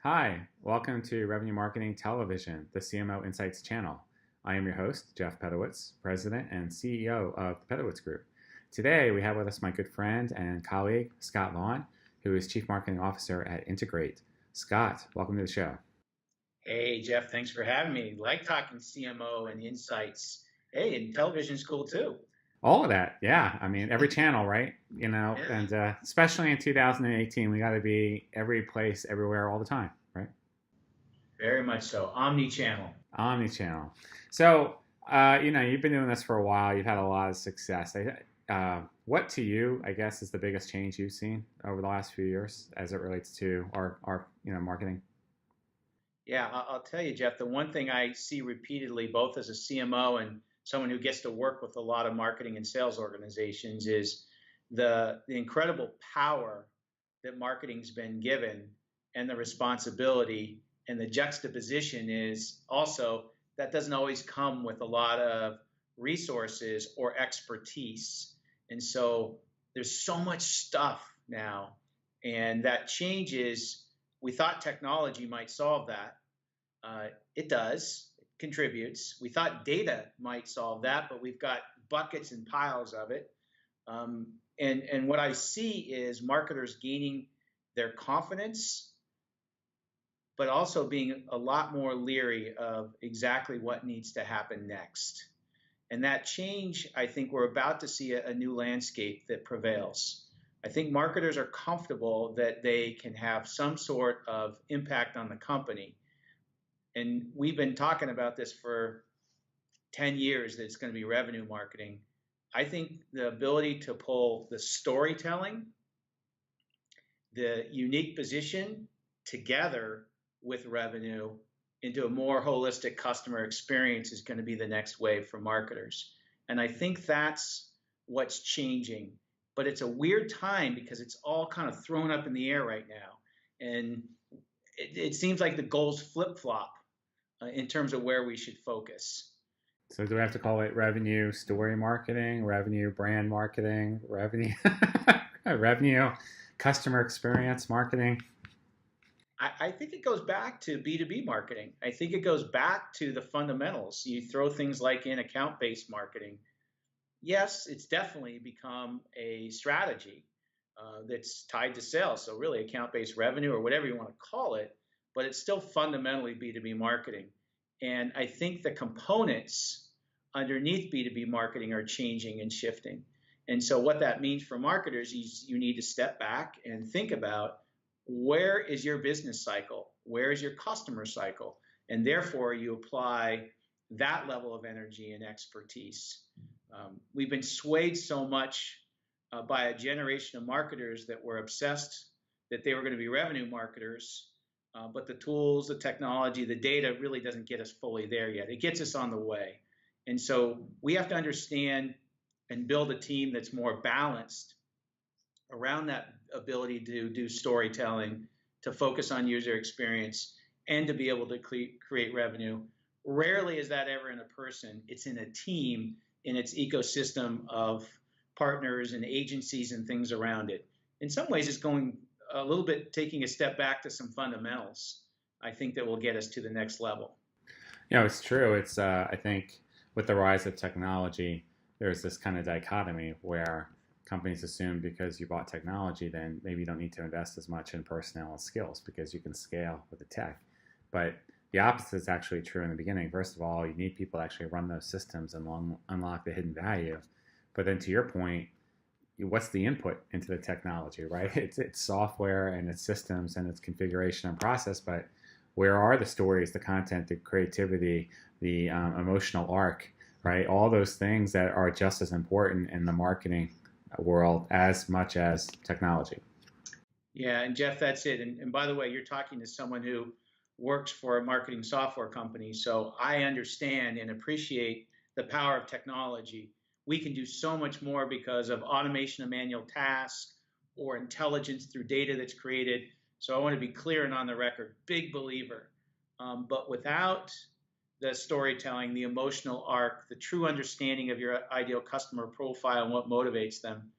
Hi, welcome to Revenue Marketing Television, the CMO Insights channel. I am your host, Jeff Pedowitz, President and CEO of the Pedowitz Group. Today, we have with us my good friend and colleague, Scott Vaughan, who is Chief Marketing Officer at Integrate. Scott, welcome to the show. Hey, Jeff, thanks for having me. Like talking CMO and insights. Hey, and television's cool too. All of that, yeah. I mean, every channel, right? Yeah, And especially in 2018, we got to be every place, everywhere, all the time, right? very much so. Omni-channel. Omni-channel. So, you've been doing this for a while. You've had a lot of success. What to you, I guess, is the biggest change you've seen over the last few years as it relates to our marketing? Yeah, I'll tell you, Jeff, the one thing I see repeatedly, both as a CMO and someone who gets to work with a lot of marketing and sales organizations, is the incredible power that marketing's been given and the responsibility. And the juxtaposition is also that doesn't always come with a lot of resources or expertise. And so there's so much stuff now, and that changes. We thought technology might solve that. It does, it contributes. We thought data might solve that, but we've got buckets and piles of it. And what I see is marketers gaining their confidence, but also being a lot more leery of exactly what needs to happen next. And that change, I think we're about to see a new landscape that prevails. I think marketers are comfortable that they can have some sort of impact on the company. And we've been talking about this for 10 years that it's going to be revenue marketing. I think the ability to pull the storytelling, the unique position together with revenue into a more holistic customer experience is going to be the next wave for marketers. And I think that's what's changing. But it's a weird time because it's all kind of thrown up in the air right now. And it seems like the goals flip flop in terms of where we should focus. So, do we have to call it revenue story marketing, revenue brand marketing, revenue revenue customer experience marketing? I think it goes back to B2B marketing. I think it goes back to the fundamentals. You throw things like in account based marketing. Yes, it's definitely become a strategy that's tied to sales. So, really, account based revenue or whatever you want to call it, but it's still fundamentally B2B marketing. And I think the components underneath B2B marketing are changing and shifting. And so, what that means for marketers is you need to step back and think about where is your business cycle? Where is your customer cycle? And therefore, you apply that level of energy and expertise. We've been swayed so much by a generation of marketers that were obsessed that they were going to be revenue marketers, but the tools, the technology, the data really doesn't get us fully there yet. It gets us on the way. And so we have to understand and build a team that's more balanced around that ability to do storytelling, to focus on user experience, and to be able to create revenue. Rarely is that ever in a person. It's in a team in its ecosystem of partners and agencies and things around it. In some ways, it's going a little bit taking a step back to some fundamentals. I think that will get us to the next level. It's true. I think with the rise of technology, there's this kind of dichotomy where companies assume because you bought technology, then maybe you don't need to invest as much in personnel and skills because you can scale with the tech. But the opposite is actually true in the beginning. First of all, you need people to actually run those systems and unlock the hidden value. But then to your point, what's the input into the technology, right? It's software and it's systems and it's configuration and process, but where are the stories, the content, the creativity, the emotional arc, right? All those things that are just as important in the marketing world as much as technology. Yeah, and Jeff, that's it. And by the way, you're talking to someone who works for a marketing software company, so I understand and appreciate the power of technology. We can do so much more because of automation of manual tasks or intelligence through data that's created. So I want to be clear and on the record, big believer. But without the storytelling, the emotional arc, the true understanding of your ideal customer profile and what motivates them,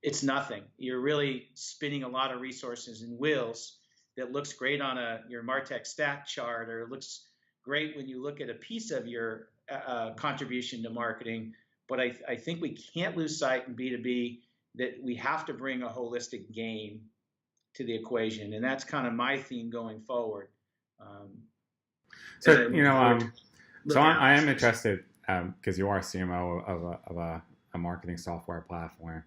it's nothing. You're really spinning a lot of resources and wheels. that looks great on your MarTech stat chart, or looks great when you look at a piece of your contribution to marketing. But I think we can't lose sight in B2B that we have to bring a holistic game to the equation, and that's kind of my theme going forward. So so I am interested because you are CMO of a marketing software platform.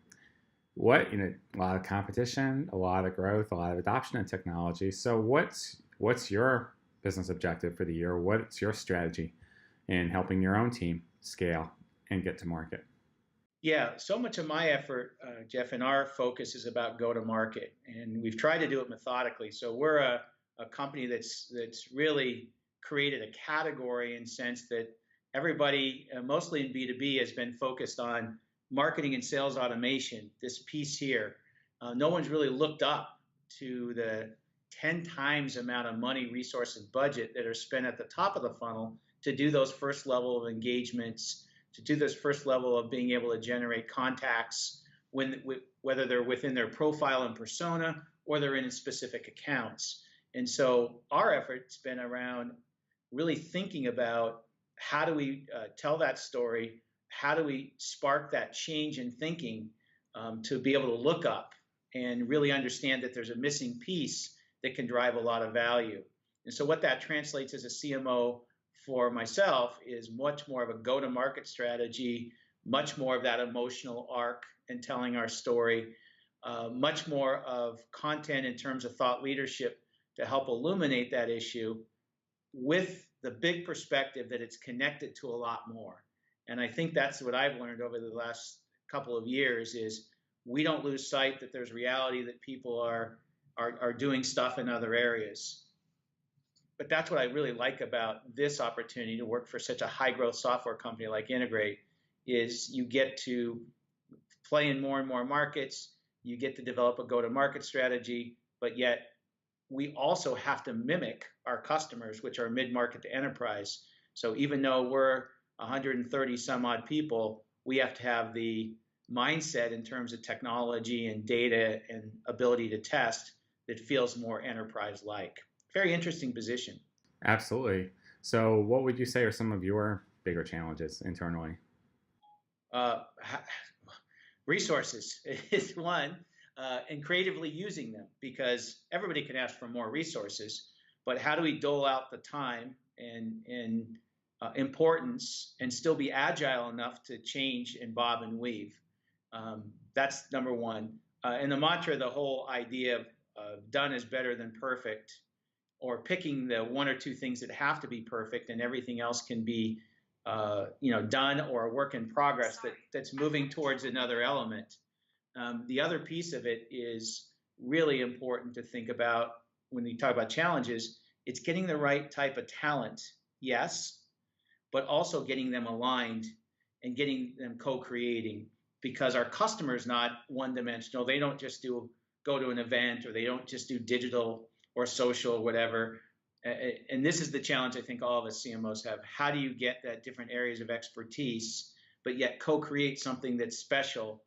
What a lot of competition, a lot of growth, a lot of adoption in technology. So what's your business objective for the year? What's your strategy in helping your own team scale and get to market? Yeah, so much of my effort, Jeff, and our focus is about go to market, and we've tried to do it methodically. So we're a company that's really created a category in sense that everybody, mostly in B2B, has been focused on marketing and sales automation, this piece here. No one's really looked up to the 10 times amount of money, resource, and budget that are spent at the top of the funnel to do those first level of engagements, to do this first level of being able to generate contacts, whether they're within their profile and persona or they're in specific accounts. And so our effort's been around really thinking about how do we tell that story, how do we spark that change in thinking to be able to look up and really understand that there's a missing piece that can drive a lot of value. And so what that translates as a CMO for myself is much more of a go-to-market strategy, much more of that emotional arc and telling our story, much more of content in terms of thought leadership to help illuminate that issue with the big perspective that it's connected to a lot more. And I think that's what I've learned over the last couple of years is we don't lose sight that there's reality that people are doing stuff in other areas. But that's what I really like about this opportunity to work for such a high growth software company like Integrate is you get to play in more and more markets, you get to develop a go-to-market strategy, but yet we also have to mimic our customers, which are mid-market to enterprise. So even though we're 130 some odd people, we have to have the mindset in terms of technology and data and ability to test that feels more enterprise-like. Very interesting position. Absolutely. So what would you say are some of your bigger challenges internally? Resources is one, and creatively using them, because everybody can ask for more resources, but how do we dole out the time and importance and still be agile enough to change and bob and weave? That's number one. And the mantra, the whole idea of done is better than perfect, or picking the one or two things that have to be perfect and everything else can be done or a work in progress that's moving towards another element. The other piece of it is really important to think about when we talk about challenges. It's getting the right type of talent, yes, but also getting them aligned and getting them co-creating, because our customer is not one-dimensional. They don't just go to an event, or they don't just do digital or social or whatever. And this is the challenge I think all of us CMOs have. How do you get that different areas of expertise, but yet co-create something that's special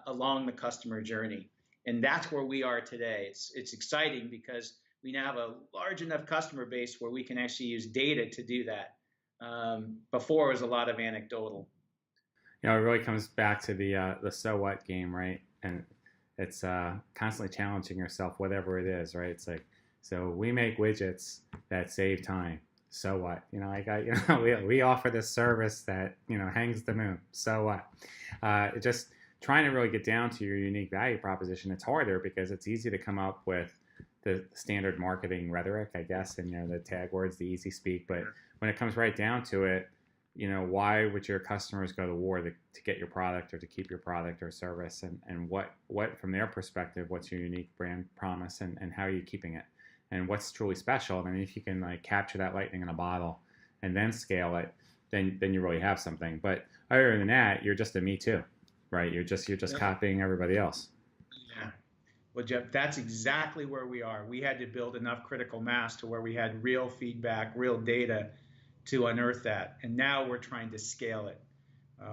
along the customer journey? And that's where we are today. It's exciting because we now have a large enough customer base where we can actually use data to do that. Before it was a lot of anecdotal. It really comes back to the so what game, right? And it's constantly challenging yourself, whatever it is, right? It's like, so we make widgets that save time. So what? We offer this service that hangs the moon. So what? Just trying to really get down to your unique value proposition. It's harder because it's easy to come up with the standard marketing rhetoric, I guess, and the tag words, the easy speak. But when it comes right down to it, why would your customers go to war to get your product or to keep your product or service? And what from their perspective, what's your unique brand promise, and how are you keeping it? And what's truly special? I mean, if you can capture that lightning in a bottle and then scale it, then you really have something. But other than that, you're just a me too, right? You're just copying everybody else. Yeah. Well, Jeff, that's exactly where we are. We had to build enough critical mass to where we had real feedback, real data to unearth that. And now we're trying to scale it.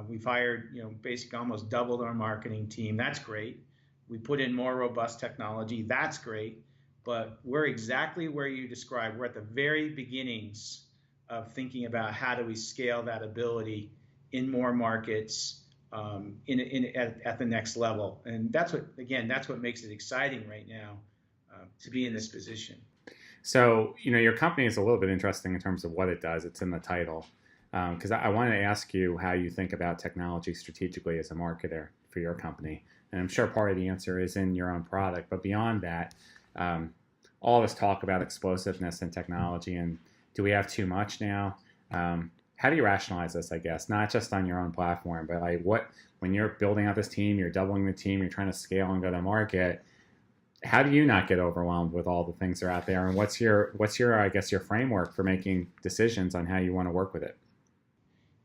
We've hired, basically almost doubled our marketing team. That's great. We put in more robust technology. That's great. but we're exactly where you described. We're at the very beginnings of thinking about how do we scale that ability in more markets, at the next level. And that's what makes it exciting right now, to be in this position. So, your company is a little bit interesting in terms of what it does. It's in the title. Because I wanted to ask you how you think about technology strategically as a marketer for your company. And I'm sure part of the answer is in your own product. But beyond that, all this talk about explosiveness in technology, and do we have too much now? How do you rationalize this, I guess, not just on your own platform, but like when you're building out this team, you're doubling the team, you're trying to scale and go to market, how do you not get overwhelmed with all the things that are out there? And what's your I guess, your framework for making decisions on how you want to work with it?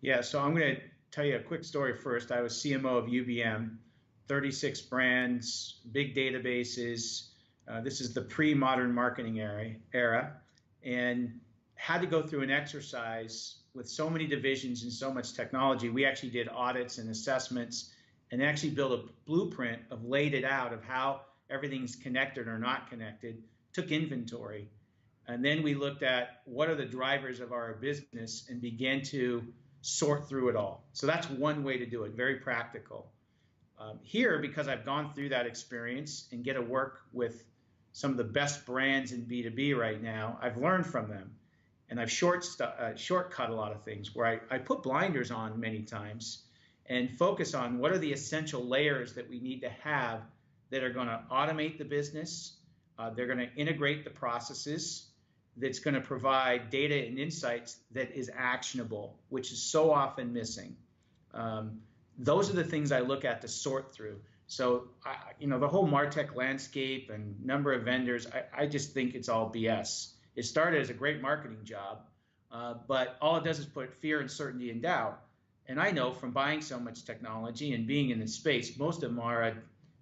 Yeah, so I'm going to tell you a quick story first. I was CMO of UBM, 36 brands, big databases. This is the pre-modern marketing era, and had to go through an exercise with so many divisions and so much technology. We actually did audits and assessments and actually built a blueprint laid it out of how everything's connected or not connected, took inventory. And then we looked at what are the drivers of our business and began to sort through it all. So that's one way to do it, very practical. Here, because I've gone through that experience and get to work with some of the best brands in B2B right now, I've learned from them. And I've shortcut a lot of things where I put blinders on many times and focus on what are the essential layers that we need to have that are going to automate the business. They're going to integrate the processes, that's going to provide data and insights that is actionable, which is so often missing. Those are the things I look at to sort through. So, the whole MarTech landscape and number of vendors, I just think it's all BS. It started as a great marketing job, but all it does is put fear, uncertainty, and doubt. And I know from buying so much technology and being in the space, most of them are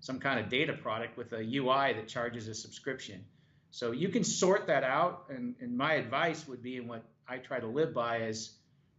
some kind of data product with a UI that charges a subscription. So you can sort that out, and my advice would be, and what I try to live by is,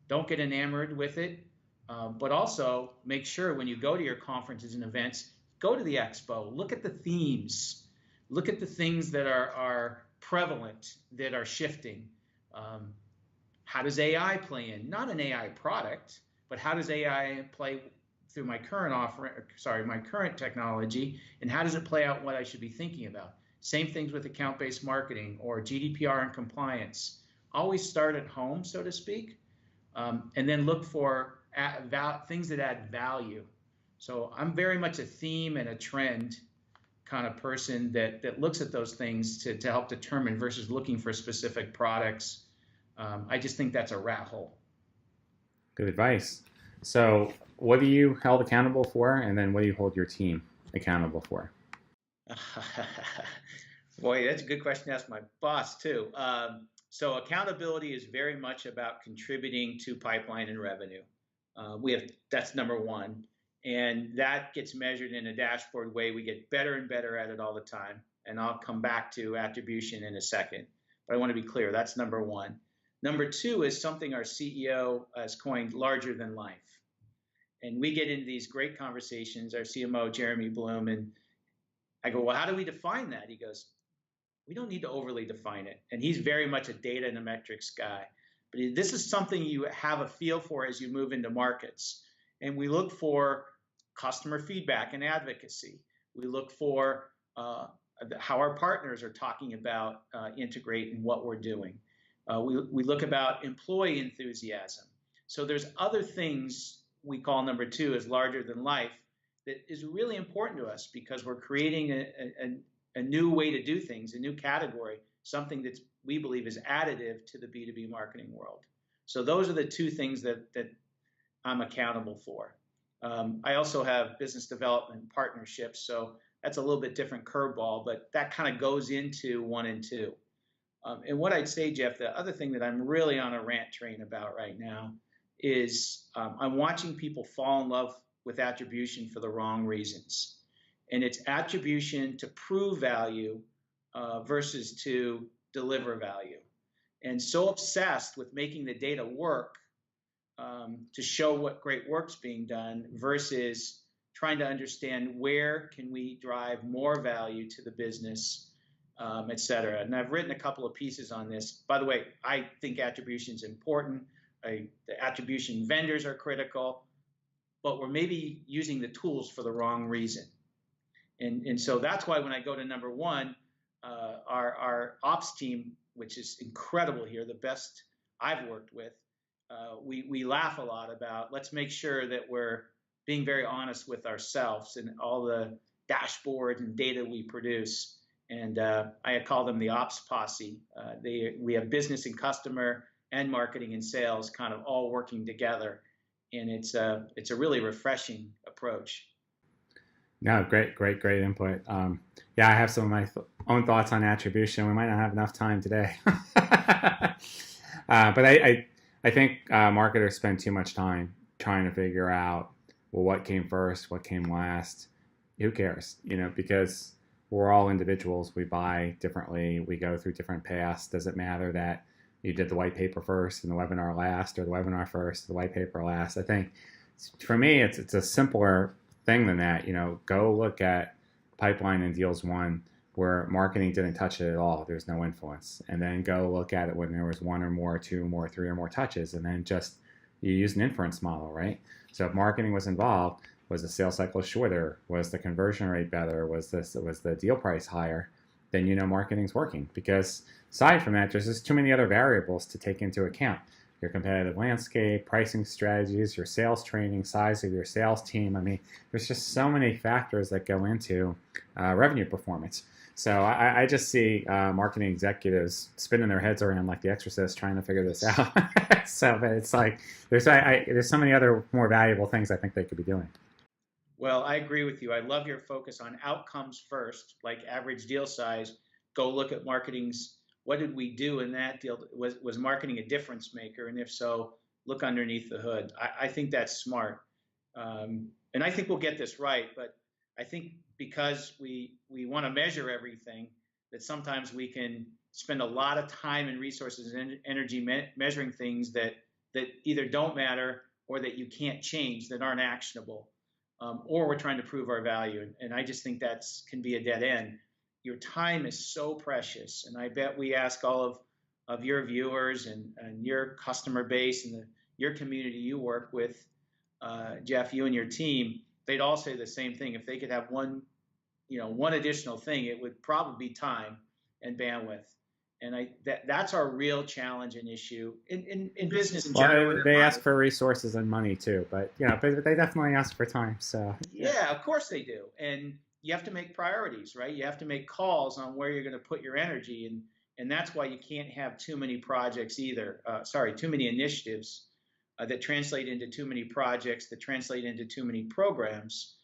don't get enamored with it, but also make sure when you go to your conferences and events, go to the expo, look at the themes, look at the things that are prevalent, that are shifting. How does AI play in? Not an AI product, but how does AI play through my current technology, and how does it play out what I should be thinking about? Same things with account-based marketing or GDPR and compliance. Always start at home, so to speak, and then look for things that add value. So I'm very much a theme and a trend kind of person that looks at those things to help determine versus looking for specific products. I just think that's a rat hole. Good advice. So what are you held accountable for, and then what do you hold your team accountable for? Boy, that's a good question to ask my boss too. So accountability is very much about contributing to pipeline and revenue. That's number one. And that gets measured in a dashboard way. We get better and better at it all the time. And I'll come back to attribution in a second. But I want to be clear, that's number one. Number two is something our CEO has coined, larger than life. And we get into these great conversations, our CMO, Jeremy Bloom, and I go, well, how do we define that? He goes, we don't need to overly define it. And he's very much a data and a metrics guy. But this is something you have a feel for as you move into markets. And we look for customer feedback and advocacy. We look for how our partners are talking about Integrate and what we're doing. We look about employee enthusiasm. So there's other things we call number two as larger than life that is really important to us because we're creating a new way to do things, a new category, something that we believe is additive to the B2B marketing world. So those are the two things that I'm accountable for. I also have business development partnerships, so that's a little bit different curveball, but that kind of goes into 1 and 2. And what I'd say, Jeff, the other thing that I'm really on a rant train about right now is I'm watching people fall in love with attribution for the wrong reasons. And it's attribution to prove value versus to deliver value. And so obsessed with making the data work to show what great work's being done versus trying to understand where can we drive more value to the business et cetera. And I've written a couple of pieces on this. By the way, I think attribution is important. The attribution vendors are critical, but we're maybe using the tools for the wrong reason. And so that's why when I go to number one, our ops team, which is incredible here, the best I've worked with, we laugh a lot about, let's make sure that we're being very honest with ourselves and all the dashboards and data we produce. And I call them the ops posse. We have business and customer and marketing and sales kind of all working together. And it's a really refreshing approach. No, great input. Yeah, I have some of my own thoughts on attribution. We might not have enough time today. But I think marketers spend too much time trying to figure out, well, what came first, what came last. Who cares? Because we're all individuals. We buy differently. We go through different paths. Does it matter that you did the white paper first and the webinar last, or the webinar first, the white paper last? I think for me, it's a simpler thing than that. Go look at pipeline and deals won where marketing didn't touch it at all. There's no influence. And then go look at it when there was one or more, two or more, three or more touches, and then just you use an inference model, right? So if marketing was involved, was the sales cycle shorter? Was the conversion rate better? Was the deal price higher? Then marketing's working. Because aside from that, there's just too many other variables to take into account. Your competitive landscape, pricing strategies, your sales training, size of your sales team. I mean, there's just so many factors that go into revenue performance. So I just see marketing executives spinning their heads around like the Exorcist trying to figure this out. So but it's like there's so many other more valuable things I think they could be doing. Well, I agree with you. I love your focus on outcomes first, like average deal size. Go look at marketing's, what did we do in that deal? Was marketing a difference maker? And if so, look underneath the hood. I think that's smart. And I think we'll get this right. But I think because we want to measure everything, that sometimes we can spend a lot of time and resources and energy measuring things that either don't matter or that you can't change, that aren't actionable. Or we're trying to prove our value. And I just think that can be a dead end. Your time is so precious. And I bet we ask all of your viewers and your customer base and your community you work with, Jeff, you and your team, they'd all say the same thing. If they could have one additional thing, it would probably be time and bandwidth. And that's our real challenge and issue in business in general. Well, they ask for resources and money too, but but they definitely ask for time. So yeah, of course they do. And you have to make priorities, right? You have to make calls on where you're going to put your energy, and that's why you can't have too many projects either. Too many initiatives that translate into too many projects, that translate into too many programs.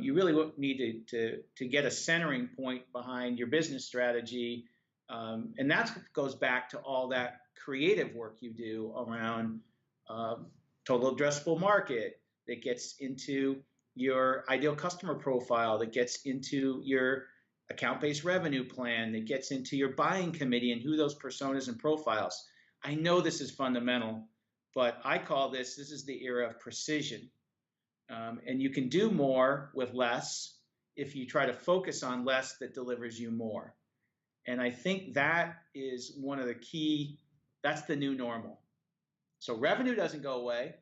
You really need to get a centering point behind your business strategy. And that goes back to all that creative work you do around total addressable market, that gets into your ideal customer profile, that gets into your account-based revenue plan, that gets into your buying committee and who those personas and profiles. I know this is fundamental, but I call this is the era of precision. And you can do more with less if you try to focus on less that delivers you more. And I think that is one of the key, that's the new normal. So revenue doesn't go away,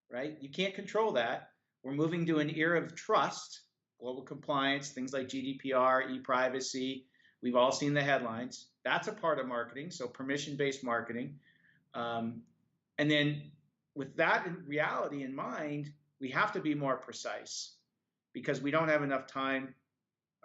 right? You can't control that. We're moving to an era of trust, global compliance, things like GDPR, e-privacy. We've all seen the headlines. That's a part of marketing, so permission-based marketing. And then with that reality in mind, we have to be more precise because we don't have enough time,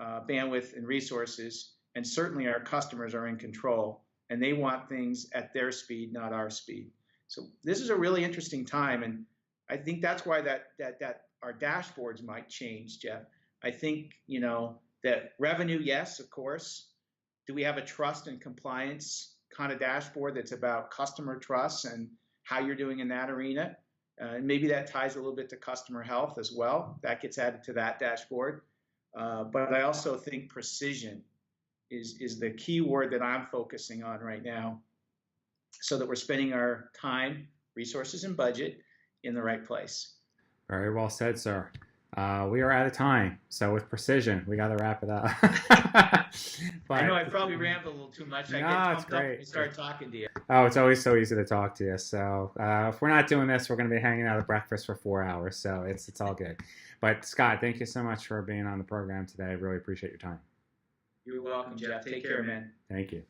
bandwidth, and resources. And certainly our customers are in control and they want things at their speed, not our speed. So this is a really interesting time. And I think that's why that our dashboards might change, Jeff. I think, that revenue, yes, of course. Do we have a trust and compliance kind of dashboard that's about customer trust and how you're doing in that arena? And maybe that ties a little bit to customer health as well. That gets added to that dashboard. But I also think precision is the key word that I'm focusing on right now, so that we're spending our time, resources, and budget in the right place. Very well said, sir. We are out of time, so with precision, we got to wrap it up. I know I probably rambled a little too much. I get pumped up and start talking to you. Oh, it's always so easy to talk to you. So if we're not doing this, we're going to be hanging out at breakfast for 4 hours. So it's all good. But Scott, thank you so much for being on the program today. I really appreciate your time. You're welcome, Jeff. Take care, man. Thank you.